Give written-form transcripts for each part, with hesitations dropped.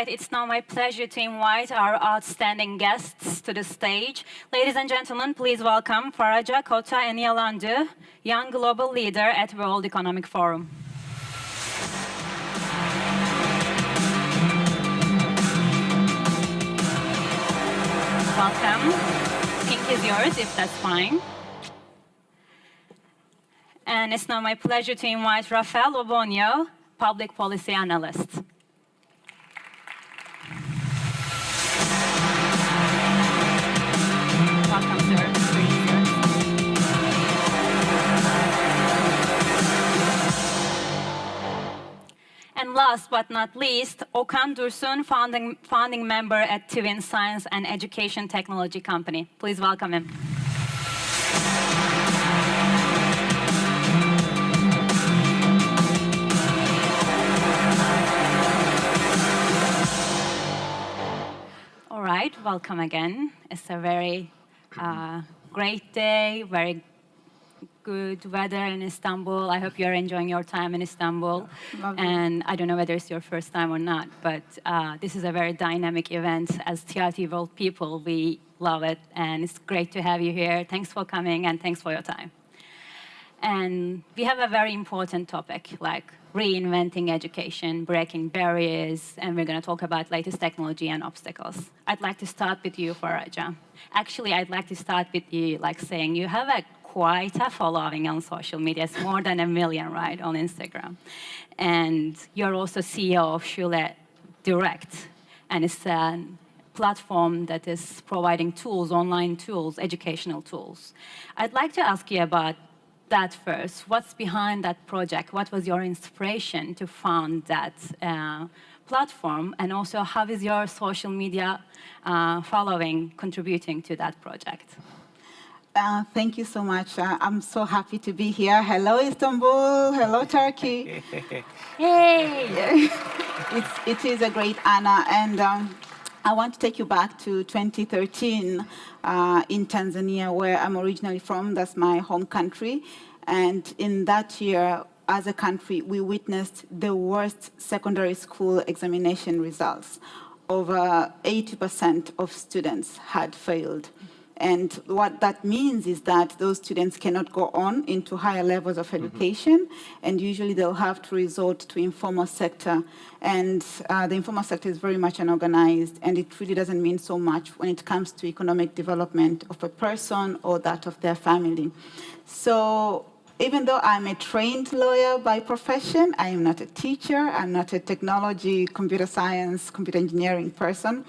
right, it's now my pleasure to invite our outstanding guests to the stage. Ladies and gentlemen, please welcome Faraja Kota Eniyalandu, young global leader at World Economic Forum. Welcome. Pink is yours, if that's fine. And it's now my pleasure to invite Rafael Obonio, public policy analyst. Welcome, sir. And last but not least, Okan Dursun, founding member at Twin Science and Education Technology Company. Please welcome him. All right, welcome again. It's a very great day, very good weather in Istanbul. I hope you're enjoying your time in Istanbul. And I don't know whether it's your first time or not, but this is a very dynamic event. As TRT World people, we love it, and it's great to have you here. Thanks for coming, and thanks for your time. And we have a very important topic, like reinventing education, breaking barriers, and we're going to talk about latest technology and obstacles. I'd like to start with you, Faraja. Actually, I'd like to start with you, like saying you have quite a following on social media. It's more than 1 million, right, on Instagram. And you're also CEO of Schule Direct, and it's a platform that is providing tools, online tools, educational tools. I'd like to ask you about that first. What's behind that project? What was your inspiration to found that platform? And also, how is your social media following contributing to that project? Thank you so much. I'm so happy to be here. Hello, Istanbul. Hello, Turkey. Hey! It is a great honor. And I want to take you back to 2013 in Tanzania, where I'm originally from. That's my home country. And in that year, as a country, we witnessed the worst secondary school examination results. Over 80% of students had failed. And what that means is that those students cannot go on into higher levels of education, and usually they'll have to resort to informal sector. And the informal sector is very much unorganized, and it really doesn't mean so much when it comes to economic development of a person or that of their family. So even though I'm a trained lawyer by profession, I am not a teacher, I'm not a technology, computer science, computer engineering person.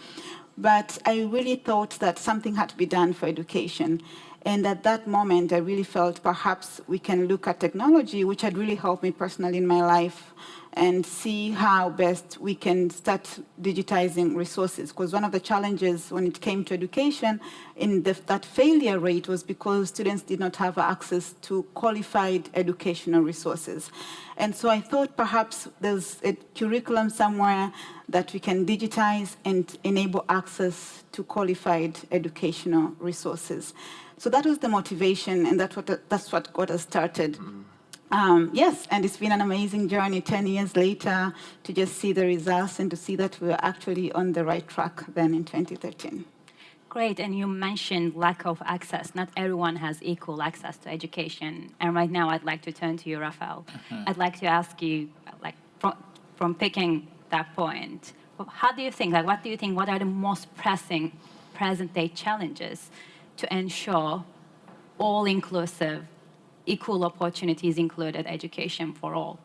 But I really thought that something had to be done for education. And at that moment, I really felt perhaps we can look at technology, which had really helped me personally in my life, and see how best we can start digitizing resources. Because one of the challenges when it came to education in that failure rate was because students did not have access to qualified educational resources. And so I thought perhaps there's a curriculum somewhere that we can digitize and enable access to qualified educational resources. So that was the motivation, and that's what got us started. Yes, and it's been an amazing journey 10 years later to just see the results and to see that we were actually on the right track then in 2013. Great, and you mentioned lack of access. Not everyone has equal access to education. And right now, I'd like to turn to you, Rafael. I'd like to ask you, like, from picking that point, how do you think, like, what do you think, what are the most pressing present-day challenges to ensure all-inclusive, equal opportunities included education for all?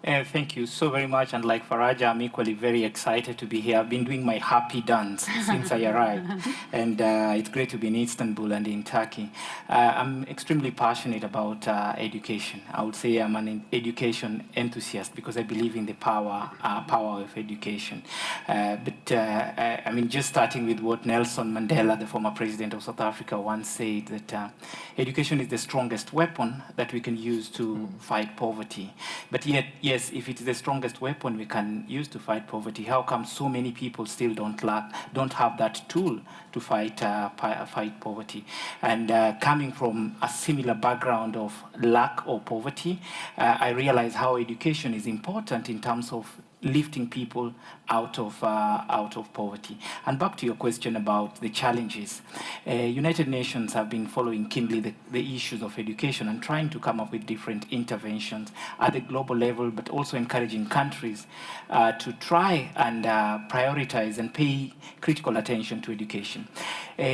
Thank you so very much. And like Faraja, I'm equally very excited to be here. I've been doing my happy dance since I arrived. And it's great to be in Istanbul and in Turkey. I'm extremely passionate about education. I would say I'm an education enthusiast because I believe in the power of education. I mean, just starting with what Nelson Mandela, the former president of South Africa, once said, that education is the strongest weapon that we can use to fight poverty. But yet, yes, if it is the strongest weapon we can use to fight poverty, how come so many people still don't have that tool to fight poverty? And coming from a similar background of lack or poverty, I realize how education is important in terms of lifting people out of poverty. And back to your question about the challenges, United Nations have been following keenly the issues of education and trying to come up with different interventions at the global level, but also encouraging countries to try and prioritize and pay critical attention to education.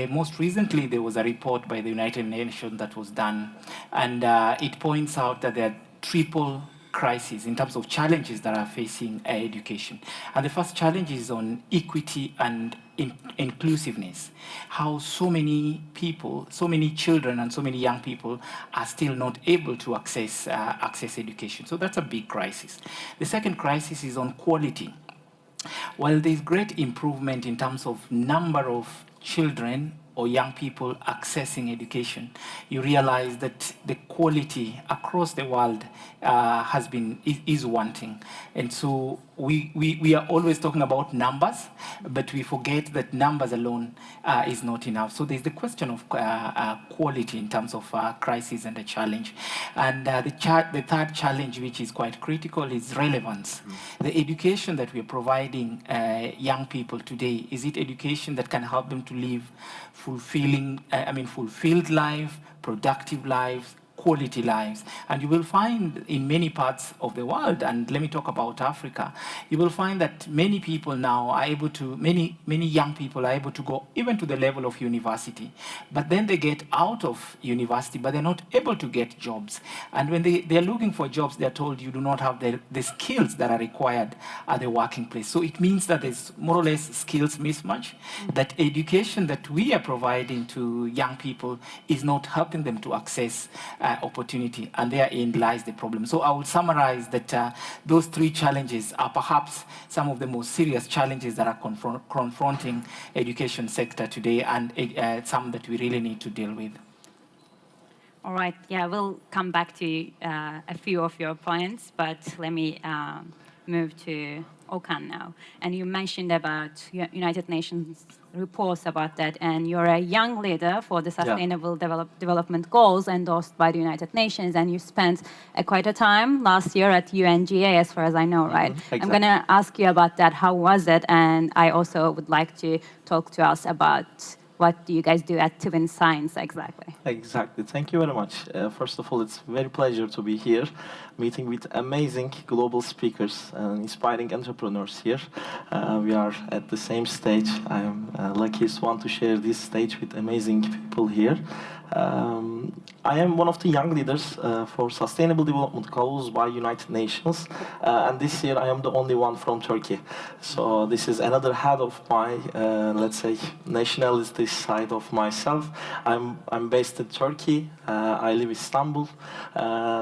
Most recently, there was a report by the United Nations that was done, and it points out that there are triple crises in terms of challenges that are facing education. And the first challenge is on equity and inclusiveness. How so many people, so many children and so many young people are still not able to access education. So that's a big crisis. The second crisis is on quality. While there's great improvement in terms of number of children or young people accessing education, you realize that the quality across the world is wanting. And so we are always talking about numbers, but we forget that numbers alone is not enough. So there's the question of quality in terms of crisis and a challenge. And the third challenge, which is quite critical, is relevance. The education that we're providing young people today, is it education that can help them to live fulfilled life, productive lives, quality lives? And you will find in many parts of the world, and let me talk about Africa, you will find that many people now are able to, many young people are able to go even to the level of university, but then they get out of university, but they're not able to get jobs. And when they're looking for jobs, they're told you do not have the skills that are required at the working place. So it means that there's more or less skills mismatch, that education that we are providing to young people is not helping them to access opportunity, and therein lies the problem. So I would summarize that those three challenges are perhaps some of the most serious challenges that are confronting education sector today, and some that we really need to deal with. All right, yeah, we'll come back to a few of your points, but let me move to Okan now. And you mentioned about United Nations reports about that, and you're a young leader for the Sustainable Development Goals endorsed by the United Nations, and you spent quite a time last year at UNGA, as far as I know, right? Exactly. I'm going to ask you about that. How was it? And I also would like to talk to us about what do you guys do at Twin Science exactly? Exactly. Thank you very much. First of all, it's a very pleasure to be here, meeting with amazing global speakers and inspiring entrepreneurs here. We are at the same stage. I'm luckiest one to share this stage with amazing people here. I am one of the young leaders for Sustainable Development Goals by United Nations, and this year I am the only one from Turkey. So this is another head of my, let's say, nationality side of myself. I'm based in Turkey. I live in Istanbul,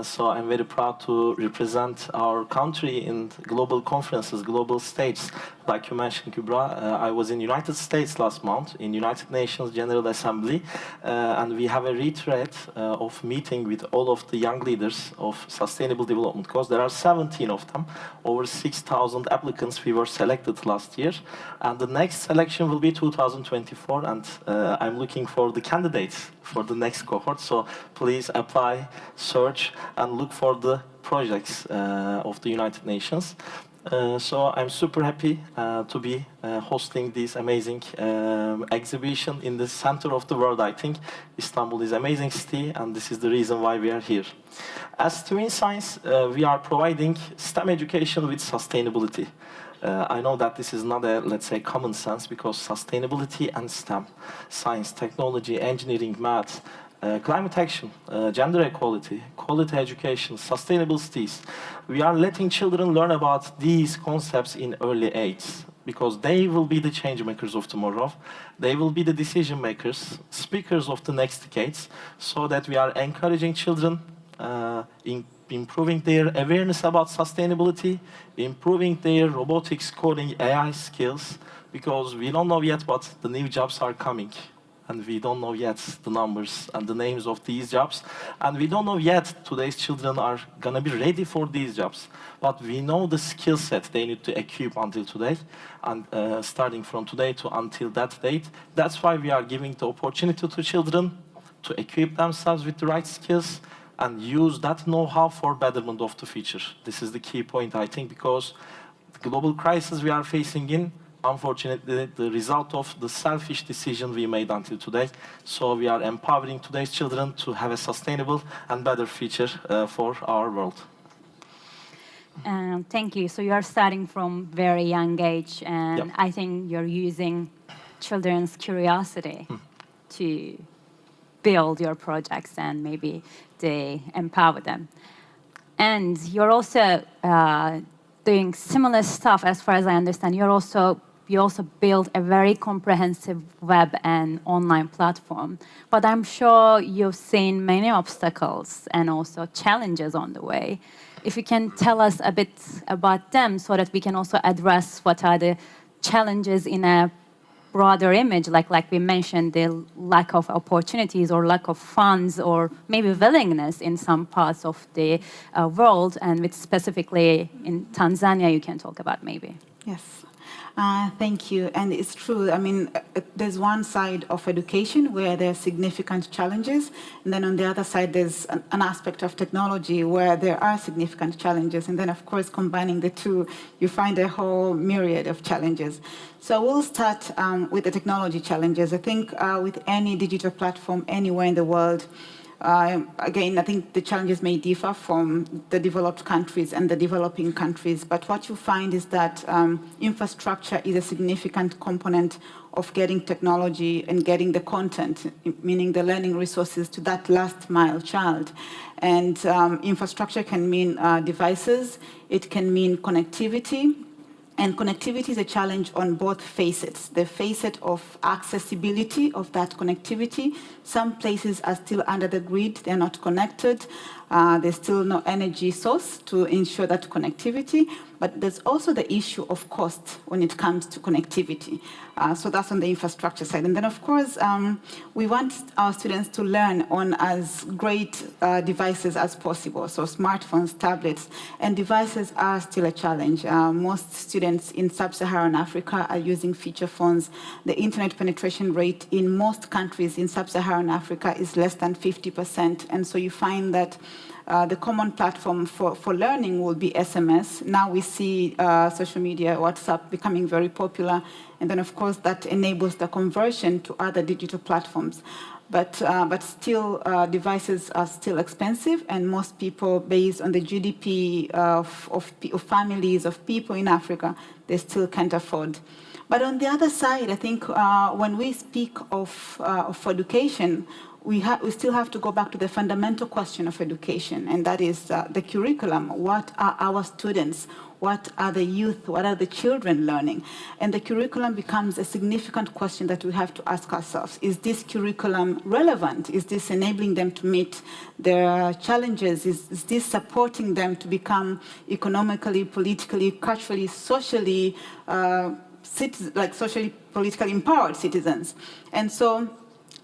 so I'm very proud to represent our country in global conferences, global stages. Like you mentioned, Kübra, I was in United States last month in United Nations General Assembly, and we have a retreat of meeting with all of the young leaders of Sustainable Development Goals. There are 17 of them, over 6,000 applicants. We were selected last year, and the next selection will be 2024, and I'm looking for the candidates for the next cohort. So please apply, search, and look for the projects of the United Nations. So I'm super happy to be hosting this amazing exhibition in the center of the world. I think Istanbul is an amazing city, and this is the reason why we are here. As Twin Science, we are providing STEM education with sustainability. I know that this is not a, let's say, common sense, because sustainability and STEM, science, technology, engineering, math, climate action, gender equality, quality education, sustainable cities. We are letting children learn about these concepts in early age, because they will be the change makers of tomorrow. They will be the decision makers, speakers of the next decades, so that we are encouraging children in improving their awareness about sustainability, improving their robotics, coding, AI skills, because we don't know yet what the new jobs are coming. And we don't know yet the numbers and the names of these jobs. And we don't know yet today's children are going to be ready for these jobs. But we know the skill set they need to equip until today, and starting from today to until that date. That's why we are giving the opportunity to children to equip themselves with the right skills and use that know-how for betterment of the future. This is the key point, I think, because global crisis we are facing in, unfortunately, the result of the selfish decision we made until today. So we are empowering today's children to have a sustainable and better future for our world. Thank you. So you are starting from very young age, and Yep. I think you're using children's curiosity to build your projects and maybe they empower them. And you're also doing similar stuff, as far as I understand. You also build a very comprehensive web and online platform. But I'm sure you've seen many obstacles and also challenges on the way. If you can tell us a bit about them so that we can also address what are the challenges in a broader image, like we mentioned, the lack of opportunities or lack of funds or maybe willingness in some parts of the world, and with specifically in Tanzania you can talk about maybe. Yes. Thank you. And it's true. I mean, there's one side of education where there are significant challenges. And then on the other side, there's an aspect of technology where there are significant challenges. And then, of course, combining the two, you find a whole myriad of challenges. So we'll start with the technology challenges. I think with any digital platform anywhere in the world, again, I think the challenges may differ from the developed countries and the developing countries, but what you find is that infrastructure is a significant component of getting technology and getting the content, meaning the learning resources, to that last mile child. And infrastructure can mean devices, it can mean connectivity. And connectivity is a challenge on both facets. The facet of accessibility of that connectivity. Some places are still under the grid, they're not connected. There's still no energy source to ensure that connectivity. But there's also the issue of cost when it comes to connectivity. So that's on the infrastructure side. And then, of course, we want our students to learn on as great devices as possible. So smartphones, tablets, and devices are still a challenge. Most students in sub-Saharan Africa are using feature phones. The internet penetration rate in most countries in sub-Saharan Africa is less than 50%. And so you find that the common platform for learning will be SMS. Now we see social media, WhatsApp becoming very popular. And then, of course, that enables the conversion to other digital platforms. But still, devices are still expensive, and most people, based on the GDP of families, of people in Africa, they still can't afford. But on the other side, I think when we speak of education, we still have to go back to the fundamental question of education, and that is the curriculum. What are our students? What are the youth? What are the children learning? And the curriculum becomes a significant question that we have to ask ourselves. Is this curriculum relevant? Is this enabling them to meet their challenges? Is this supporting them to become economically, politically, culturally, socially, socially, politically empowered citizens? And so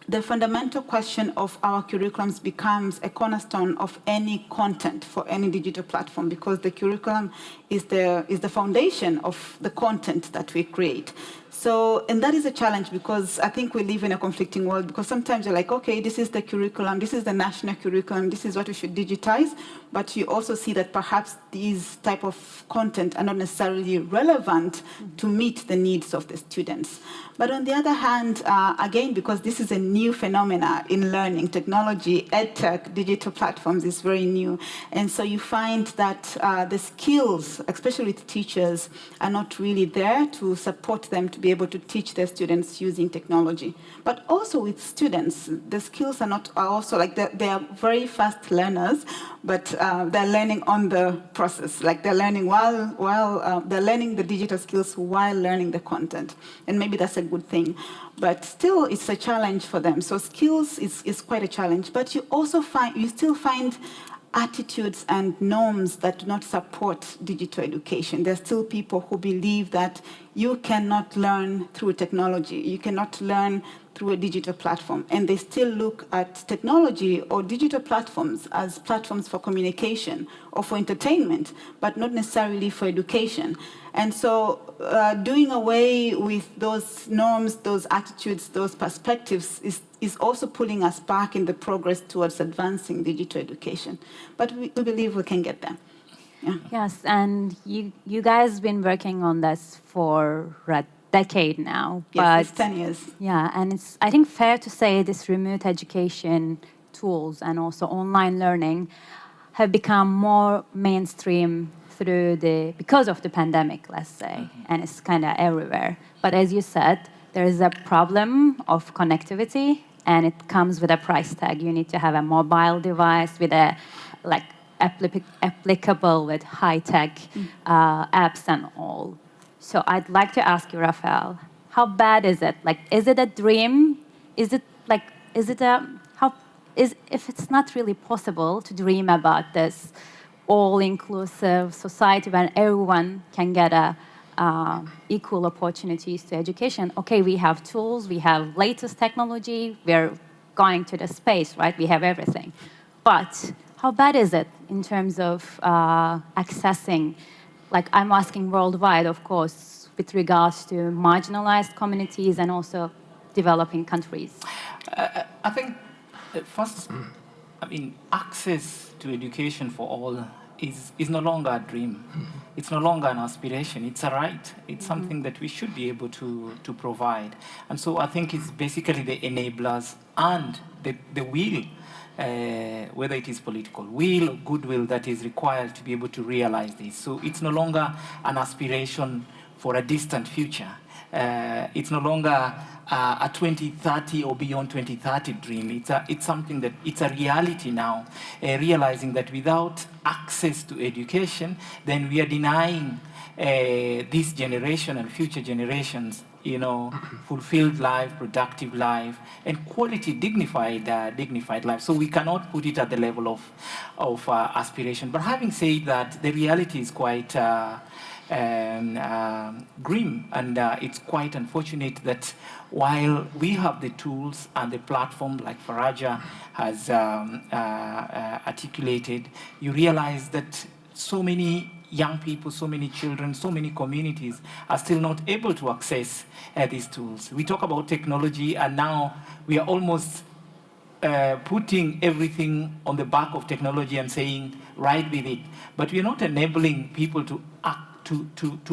the fundamental question of our curriculums becomes a cornerstone of any content for any digital platform, because the curriculum is the foundation of the content that we create. So, and that is a challenge, because I think we live in a conflicting world, because sometimes you're like, okay, this is the curriculum, this is the national curriculum, this is what we should digitize, but you also see that perhaps these type of content are not necessarily relevant to meet the needs of the students. But on the other hand, again, because this is a new phenomena in learning, technology, edtech, digital platforms is very new. And so you find that the skills, especially with teachers, are not really there to support them to be able to teach their students using technology. But also with students, the skills are also like they are very fast learners, but they're learning on the process. Like they're learning while they're learning the digital skills while learning the content. And maybe that's a good thing. But still, it's a challenge for them. So skills is quite a challenge. But you still find attitudes and norms that do not support digital education. There are still people who believe that you cannot learn through technology. You cannot learn through a digital platform. And they still look at technology or digital platforms as platforms for communication or for entertainment, but not necessarily for education. And so doing away with those norms, those attitudes, those perspectives is also pulling us back in the progress towards advancing digital education. But we believe we can get there. Yeah. Yes, and you guys been working on this for a decade now. Yes, it's 10 years. Yeah, and it's, I think, fair to say this remote education tools and also online learning have become more mainstream because of the pandemic, let's say, and it's kind of everywhere. But as you said, there is a problem of connectivity, and it comes with a price tag. You need to have a mobile device with a like applicable with high-tech apps and all. So I'd like to ask you, Rafael, how bad is it? Like, is it a dream? Is it like, is it a, how, is, if it's not really possible to dream about this all-inclusive society where everyone can get equal opportunities to education. Okay, we have tools, we have latest technology, we're going to the space, right? We have everything. But how bad is it in terms of accessing, like I'm asking worldwide, of course, with regards to marginalized communities and also developing countries? I think first, I mean, access to education for all is no longer a dream. It's no longer an aspiration. It's a right. It's something that we should be able to provide. And so I think it's basically the enablers and the will, whether it is political will or goodwill that is required to be able to realize this. So it's no longer an aspiration for a distant future. It's no longer a 2030 or beyond 2030 dream. It's something that it's a reality now, realizing that without access to education, then we are denying this generation and future generations, you know, fulfilled life, productive life, and quality, dignified life. So we cannot put it at the level of aspiration. But having said that, the reality is quite grim, and it's quite unfortunate that while we have the tools and the platform like Faraja has articulated, you realize that so many young people, so many children, so many communities are still not able to access these tools. We talk about technology, and now we are almost putting everything on the back of technology and saying, right with it. But we're not enabling people to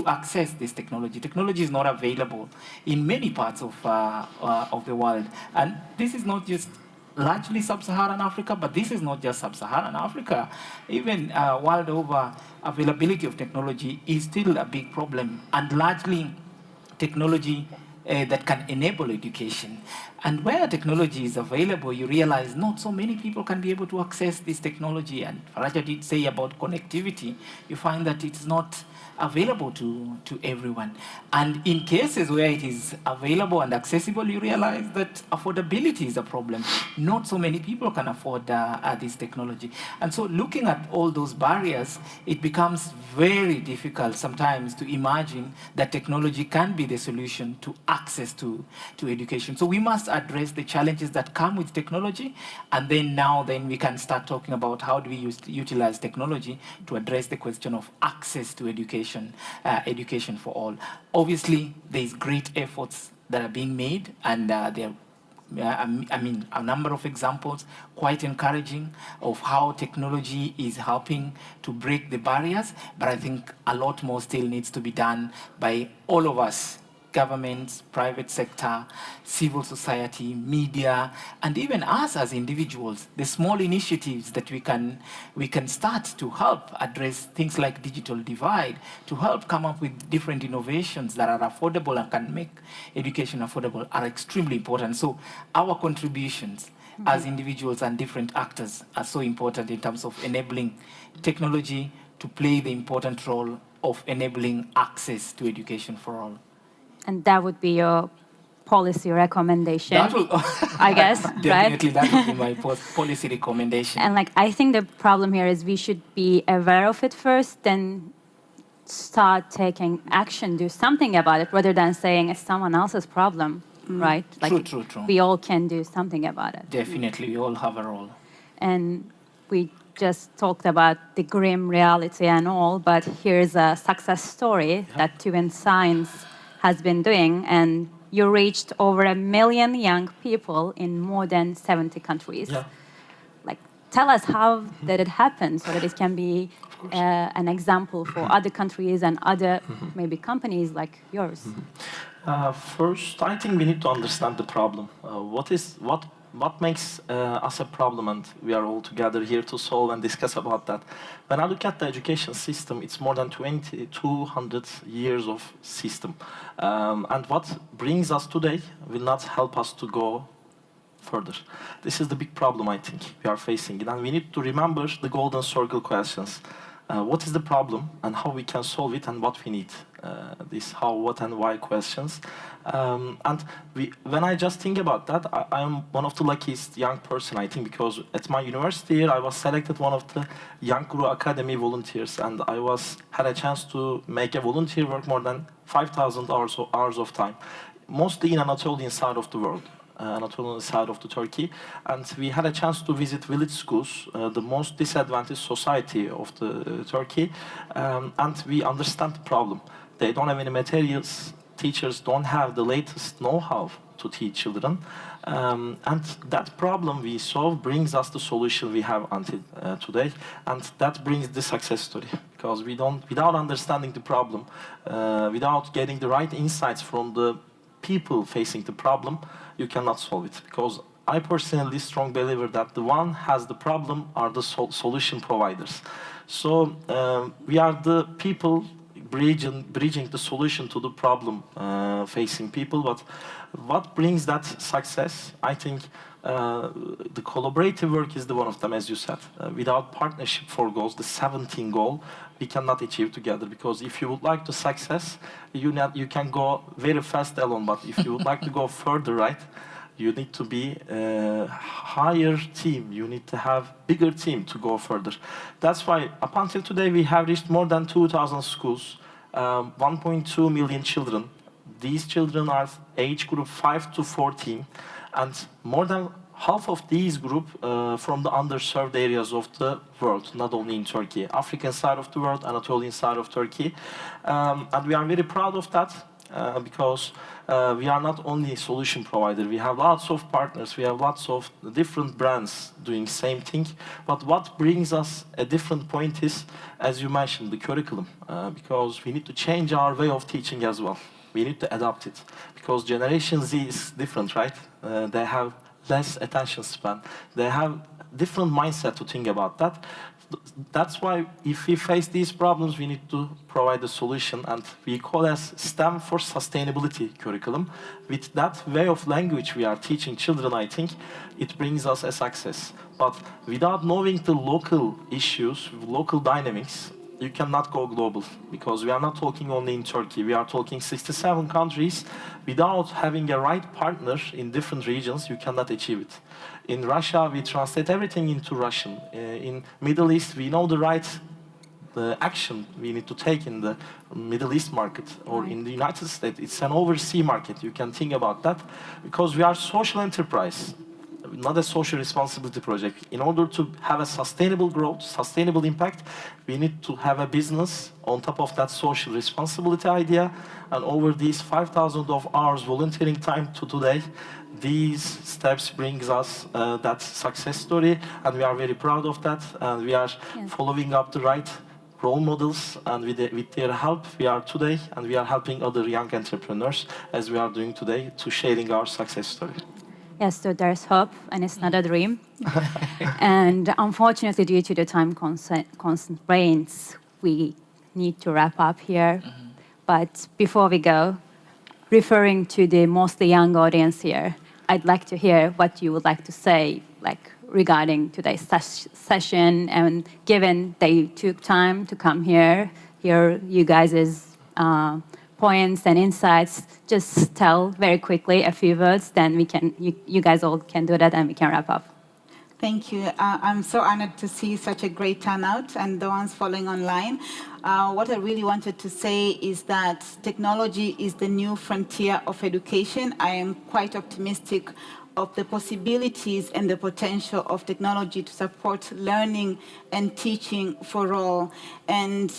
access this technology. Technology is not available in many parts of the world. And this is not just largely sub-Saharan Africa, but this is not just sub-Saharan Africa. Even world over, availability of technology is still a big problem, and largely technology that can enable education. And where technology is available, you realize not so many people can be able to access this technology. And Faraja did say about connectivity. You find that it's not available to everyone. And in cases where it is available and accessible, you realize that affordability is a problem. Not so many people can afford this technology. And so looking at all those barriers, it becomes very difficult sometimes to imagine that technology can be the solution to access to education. So we must address the challenges that come with technology, and then we can start talking about how do we utilize technology to address the question of access to education. Education for all. Obviously, there's great efforts that are being made, and there I mean, a number of examples quite encouraging of how technology is helping to break the barriers, but I think a lot more still needs to be done by all of us. Governments, private sector, civil society, media, and even us as individuals, the small initiatives that we can start to help address things like digital divide, to help come up with different innovations that are affordable and can make education affordable are extremely important. So our contributions as individuals and different actors are so important in terms of enabling technology to play the important role of enabling access to education for all. And that would be your policy recommendation, that will, I guess, definitely, right? that would be my policy recommendation. And like, I think the problem here is we should be aware of it first, then start taking action, do something about it, rather than saying it's someone else's problem, right? Like, True. We all can do something about it. Definitely, we all have a role. And we just talked about the grim reality and all, but here's a success story that Twin Science has been doing, and you reached over 1 million young people in more than 70 countries. Yeah. Like, tell us how did it happen so that it can be an example for other countries and other maybe companies like yours. First, I think we need to understand the problem. What makes us a problem, and we are all together here to solve and discuss about that. When I look at the education system, it's more than 200 years of system. And what brings us today will not help us to go further. This is the big problem I think we are facing. And we need to remember the golden circle questions. What is the problem and how we can solve it and what we need? These how, what and why questions. When I just think about that, I am one of the luckiest young person, I think, because at my university I was selected one of the Young Guru Academy volunteers, and I had a chance to make a volunteer work more than 5,000 hours of time, mostly in Anatolian side of the world. Anatolian side of the Turkey, and we had a chance to visit village schools, the most disadvantaged society of the Turkey, and we understand the problem. They don't have any materials, teachers don't have the latest know-how to teach children, and that problem we solve brings us the solution we have until today, and that brings the success story, because without understanding the problem, without getting the right insights from the people facing the problem, you cannot solve it. Because I personally strong believer that the one has the problem are the solution providers. So we are the people bridging the solution to the problem facing people. But what brings that success? I think the collaborative work is the one of them, as you said. Without partnership for goals, the 17 goal, we cannot achieve together. Because if you would like to success, you can go very fast alone. But if you would like to go further, right, you need to be a higher team. You need to have bigger team to go further. That's why up until today we have reached more than 2,000 schools, 1.2 million children. These children are age group 5 to 14, and more than half of these group from the underserved areas of the world, not only in Turkey, African side of the world, Anatolian side of Turkey, and we are very proud of that. Because we are not only a solution provider, we have lots of partners, we have lots of different brands doing same thing. But what brings us a different point is, as you mentioned, the curriculum. Because we need to change our way of teaching as well. We need to adapt it. Because Generation Z is different, right? They have less attention span. They have different mindset to think about that. That's why if we face these problems, we need to provide a solution, and we call as STEM for sustainability curriculum. With that way of language we are teaching children, I think it brings us a success. But without knowing the local issues, local dynamics, you cannot go global, because we are not talking only in Turkey. We are talking 67 countries. Without having a right partner in different regions, you cannot achieve it. In Russia, we translate everything into Russian. In Middle East, we know the right action we need to take in the Middle East market, or in the United States. It's an overseas market. You can think about that, because we are social enterprise, not a social responsibility project. In order to have a sustainable growth, sustainable impact, we need to have a business on top of that social responsibility idea. And over these 5,000 of hours volunteering time to today, these steps brings us that success story, and we are very proud of that. And we are following up the right role models, and with their help, we are today, and we are helping other young entrepreneurs, as we are doing today, to sharing our success story. Yes, so there's hope, and it's not a dream. And unfortunately, due to the time constraints, we need to wrap up here. But before we go, referring to the mostly young audience here, I'd like to hear what you would like to say, like regarding today's session, and given they took time to come here, hear you guys' points and insights, just tell very quickly a few words, then we can, you guys all can do that, and we can wrap up. Thank you. I'm so honored to see such a great turnout, and the ones following online. What I really wanted to say is that technology is the new frontier of education. I am quite optimistic of the possibilities and the potential of technology to support learning and teaching for all. And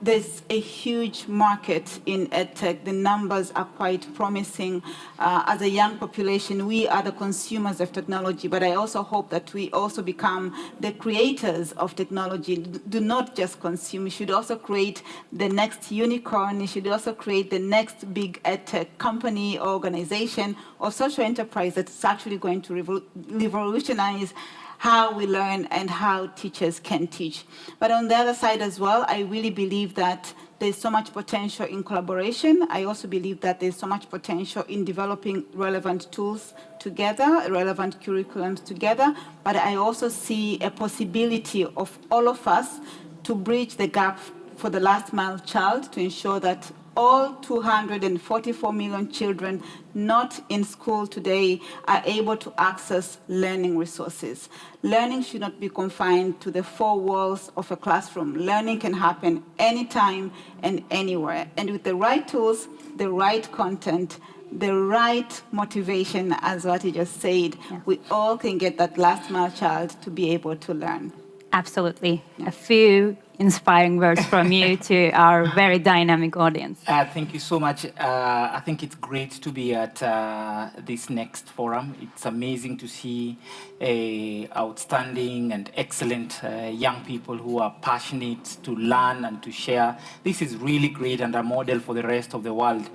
there's a huge market in EdTech. The numbers are quite promising. As a young population, we are the consumers of technology, but I also hope that we also become the creators of technology. Do not just consume. We should also create the next unicorn. We should also create the next big EdTech company, organization, or social enterprise that's actually going to revolutionize how we learn and how teachers can teach. But on the other side as well, I really believe that there's so much potential in collaboration. I also believe that there's so much potential in developing relevant tools together, relevant curriculums together. But I also see a possibility of all of us to bridge the gap for the last mile child to ensure that all 244 million children not in school today are able to access learning resources. Learning should not be confined to the four walls of a classroom. Learning can happen anytime and anywhere. And with the right tools, the right content, the right motivation, as what you just said, we all can get that last mile child to be able to learn. Absolutely. A few inspiring words from you to our very dynamic audience. Thank you so much. I think it's great to be at this next forum. It's amazing to see outstanding and excellent young people who are passionate to learn and to share. This is really great and a model for the rest of the world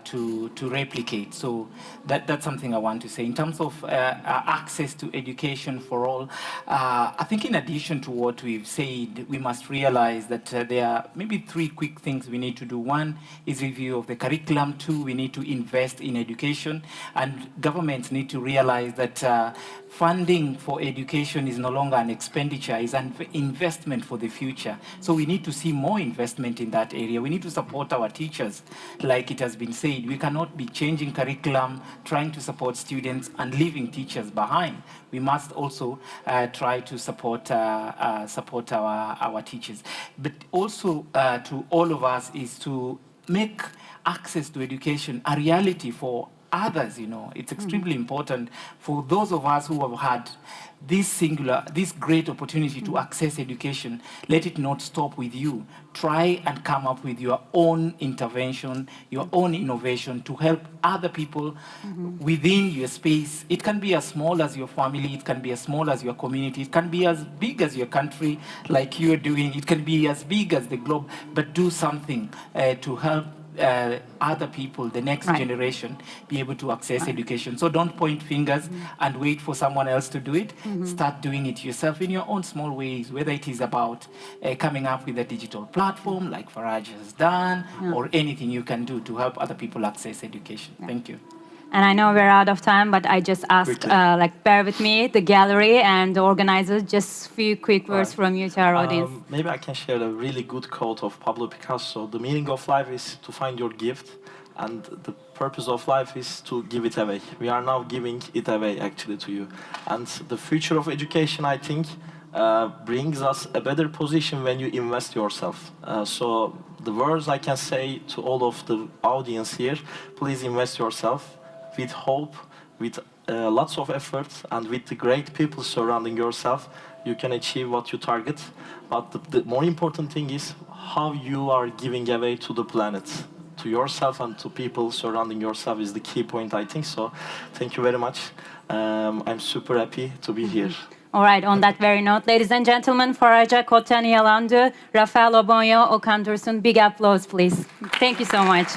to replicate. So that's something I want to say. In terms of access to education for all, I think in addition to what we've said, we must realize that there are maybe three quick things we need to do. One is review of the curriculum. Two, we need to invest in education. And governments need to realize that funding for education is no longer an expenditure, it's an investment for the future. So we need to see more investment in that area. We need to support our teachers. Like it has been said, we cannot be changing curriculum, trying to support students and leaving teachers behind. We must also try to support our teachers. But also to all of us is to make access to education a reality for others. It's extremely important for those of us who have had this great opportunity to access education. Let it not stop with you. Try and come up with your own intervention, your own innovation to help other people within your space. It can be as small as your family, it can be as small as your community, it can be as big as your country like you're doing, it can be as big as the globe, but do something to help other people, the next generation, be able to access education. So don't point fingers and wait for someone else to do it. Start doing it yourself in your own small ways, whether it is about coming up with a digital platform like Faraj has done, or anything you can do to help other people access education. Thank you. And I know we're out of time, but I just asked, bear with me, the gallery and the organizers, just a few quick words from you to our audience. Maybe I can share a really good quote of Pablo Picasso. The meaning of life is to find your gift, and the purpose of life is to give it away. We are now giving it away, actually, to you. And the future of education, I think, brings us a better position when you invest yourself. So the words I can say to all of the audience here, please invest yourself. With hope, with lots of effort, and with the great people surrounding yourself, you can achieve what you target. But the more important thing is how you are giving away to the planet, to yourself and to people surrounding yourself is the key point, I think. So thank you very much. I'm super happy to be here. All right, on that very note, ladies and gentlemen, Faraja Kotani Yalandu, Rafael Obonyo, Okan Dursun, big applause, please. Thank you so much.